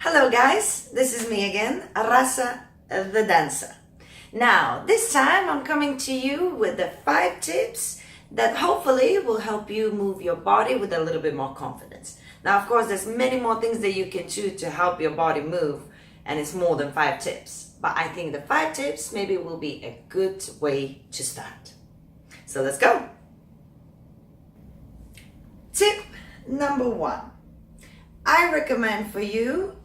Hello guys, this is me again, Rasa the dancer. Now, this time I'm coming to you with the 5 tips that hopefully will help you move your body with a little bit more confidence. Now, of course, there's many more things that you can do to help your body move, and it's more than 5 tips. But I think the 5 tips maybe will be a good way to start. So let's go. Tip number 1. I recommend for you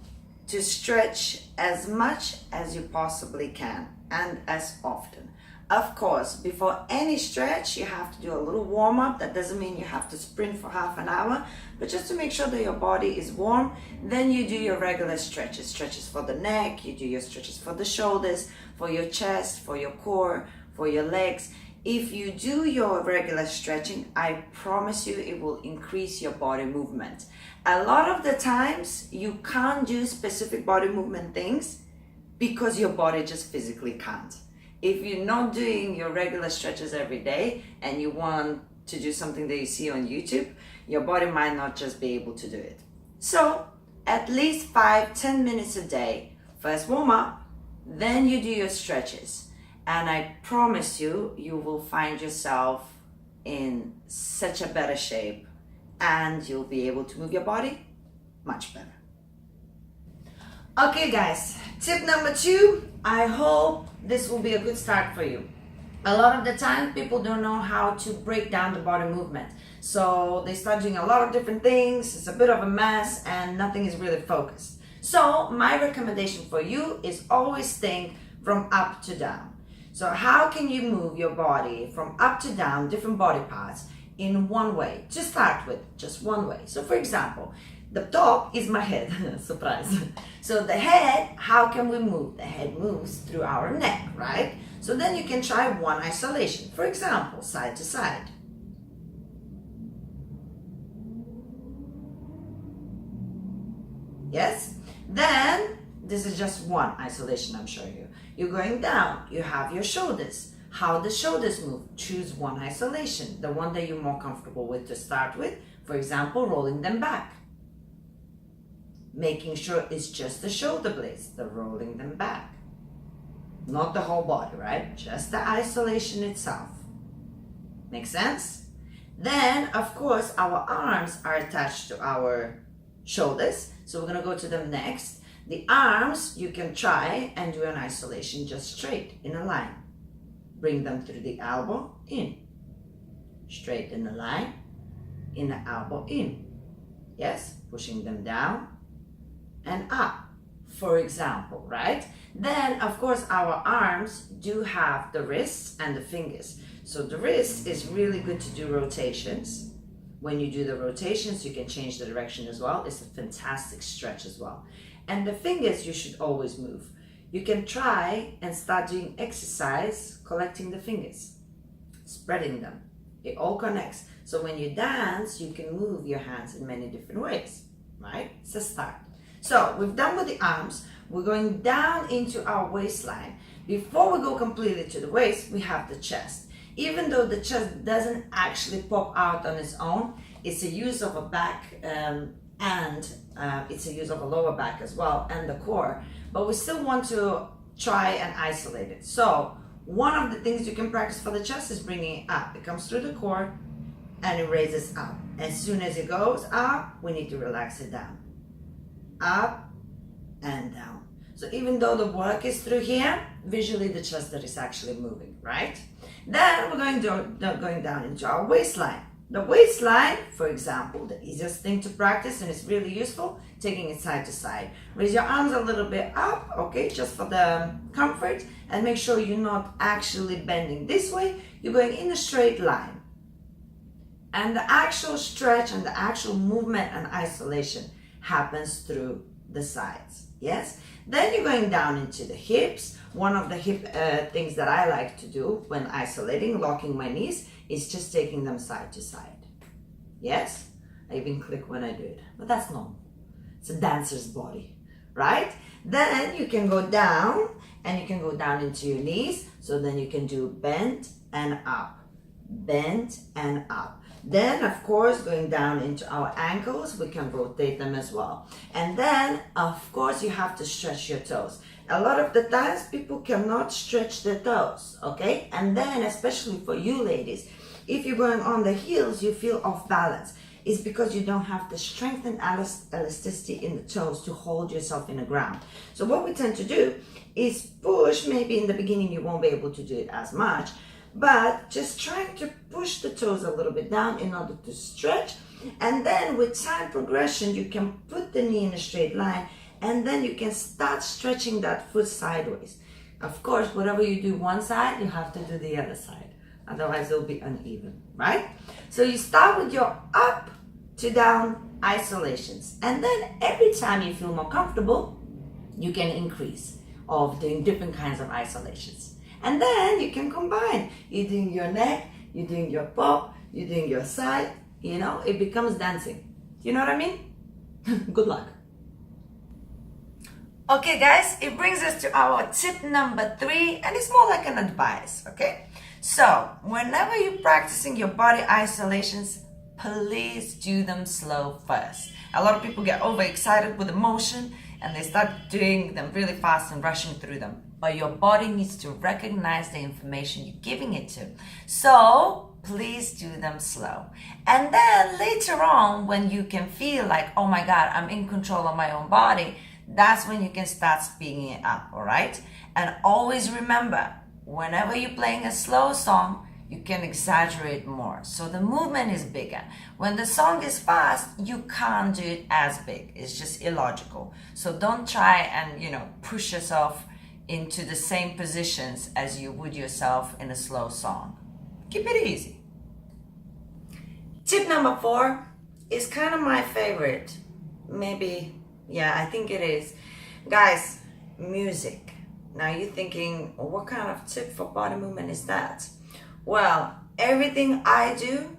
to stretch as much as you possibly can and as often. Of course, before any stretch, you have to do a little warm up. That doesn't mean you have to sprint for half an hour, but just to make sure that your body is warm, then you do your regular stretches. Stretches for the neck, you do your stretches for the shoulders, for your chest, for your core, for your legs. If you do your regular stretching, I promise you it will increase your body movement. A lot of the times you can't do specific body movement things because your body just physically can't. If you're not doing your regular stretches every day and you want to do something that you see on YouTube, your body might not just be able to do it. So at least 5-10 minutes a day, first warm up, then you do your stretches. And I promise you, you will find yourself in such a better shape and you'll be able to move your body much better. Okay guys, tip number 2, I hope this will be a good start for you. A lot of the time people don't know how to break down the body movement. So they start doing a lot of different things, it's a bit of a mess and nothing is really focused. So my recommendation for you is always think from up to down. So how can you move your body from up to down, different body parts, in one way? To start with, just one way. So for example, the top is my head, surprise. So the head, how can we move? The head moves through our neck, right? So then you can try one isolation. For example, side to side. Yes? Then, this is just one isolation I'm showing you. You're going down, you have your shoulders. How the shoulders move? Choose one isolation, the one that you're more comfortable with to start with. For example, rolling them back. Making sure it's just the shoulder blades, the rolling them back. Not the whole body, right? Just the isolation itself. Make sense? Then, of course, our arms are attached to our shoulders. So we're gonna go to them next. The arms, you can try and do an isolation just straight in a line. Bring them through the elbow, in. Straight in the line, in the elbow, in. Yes, pushing them down and up, for example, right? Then, of course, our arms do have the wrists and the fingers. So the wrist is really good to do rotations. When you do the rotations, you can change the direction as well. It's a fantastic stretch as well. And the fingers you should always move. You can try and start doing exercise, collecting the fingers, spreading them. It all connects. So when you dance, you can move your hands in many different ways, right? It's a start. So we've done with the arms. We're going down into our waistline. Before we go completely to the waist, we have the chest. Even though the chest doesn't actually pop out on its own, it's a use of a back and it's a use of a lower back as well and the core, but we still want to try and isolate it. So one of the things you can practice for the chest is bringing it up. It comes through the core and it raises up. As soon as it goes up, we need to relax it down. Up and down. So even though the work is through here, visually the chest that is actually moving, right? Then we're going down into our waistline. The waistline, for example, the easiest thing to practice and it's really useful, taking it side to side. Raise your arms a little bit up, okay, just for the comfort, and make sure you're not actually bending this way. You're going in a straight line. And the actual stretch and the actual movement and isolation happens through the sides, yes? Then you're going down into the hips. One of the hip things that I like to do when isolating, locking my knees, is just taking them side to side. Yes? I even click when I do it, but that's normal. It's a dancer's body, right? Then you can go down and you can go down into your knees. So then you can do bend and up, bend and up. Then, of course, going down into our ankles, we can rotate them as well. And then, of course, you have to stretch your toes. A lot of the times, people cannot stretch their toes, okay? And then, especially for you ladies, if you're going on the heels, you feel off balance. It's because you don't have the strength and elasticity in the toes to hold yourself in the ground. So what we tend to do is push. Maybe in the beginning you won't be able to do it as much, but just trying to push the toes a little bit down in order to stretch. And then with time progression, you can put the knee in a straight line, and then you can start stretching that foot sideways. Of course, whatever you do one side, you have to do the other side. Otherwise, it'll be uneven, right? So you start with your up to down isolations. And then every time you feel more comfortable, you can increase of doing different kinds of isolations. And then you can combine. You're doing your neck, you're doing your pop, you're doing your side, you know, it becomes dancing. You know what I mean? Good luck. Okay guys, it brings us to our tip number 3, and it's more like an advice, okay? So, whenever you're practicing your body isolations, please do them slow first. A lot of people get overexcited with the motion and they start doing them really fast and rushing through them. But your body needs to recognize the information you're giving it to. So, please do them slow. And then later on, when you can feel like, oh my God, I'm in control of my own body, that's when you can start speeding it up, all right? And always remember, whenever you're playing a slow song, you can exaggerate more. So the movement is bigger. When the song is fast, you can't do it as big. It's just illogical. So don't try and, push yourself into the same positions as you would yourself in a slow song. Keep it easy. Tip number 4 is kind of my favorite. Maybe, yeah, I think it is. Guys, music. Now you're thinking, what kind of tip for body movement is that? Well, everything I do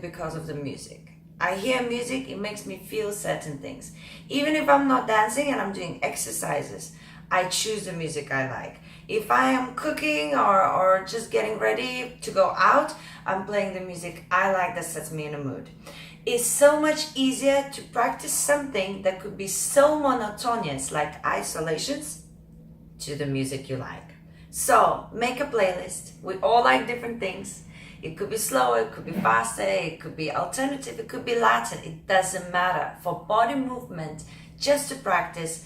because of the music. I hear music, it makes me feel certain things. Even if I'm not dancing and I'm doing exercises, I choose the music I like. If I am cooking or just getting ready to go out, I'm playing the music I like that sets me in a mood. It's so much easier to practice something that could be so monotonous, like isolations, to the music you like. So make a playlist. We all like different things. It could be slower, it could be faster, it could be alternative, it could be Latin. It doesn't matter. For body movement, just to practice,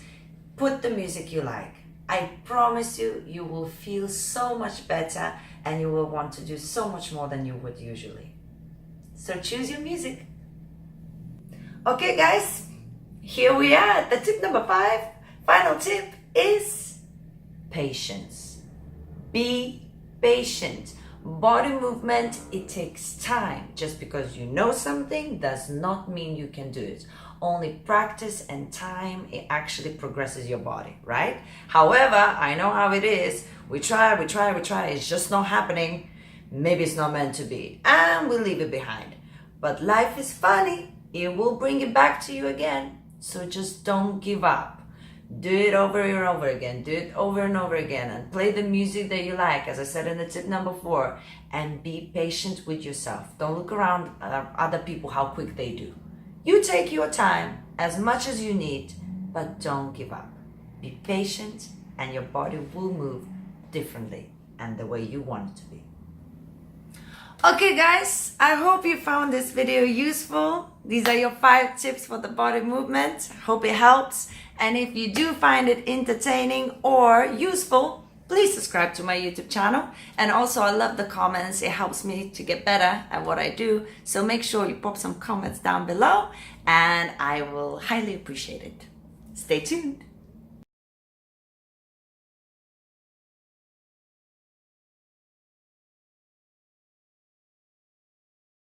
put the music you like. I promise you, you will feel so much better and you will want to do so much more than you would usually. So choose your music. Okay guys, here we are. The tip number 5, final tip is patience. Be patient. Body movement, it takes time. Just because you know something does not mean you can do it. Only practice and time, it actually progresses your body, right? However, I know how it is. We try, it's just not happening. Maybe it's not meant to be, and we leave it behind. But life is funny. It will bring it back to you again. So just don't give up. Do it over and over again. Do it over and over again. And play the music that you like, as I said in the tip number 4. And be patient with yourself. Don't look around other people, how quick they do. You take your time as much as you need, but don't give up. Be patient and your body will move differently and the way you want it to be. Okay guys, I hope you found this video useful. These are your 5 tips for the body movement. Hope it helps. And if you do find it entertaining or useful, please subscribe to my YouTube channel. And also, I love the comments. It helps me to get better at what I do. So make sure you pop some comments down below and I will highly appreciate it. Stay tuned.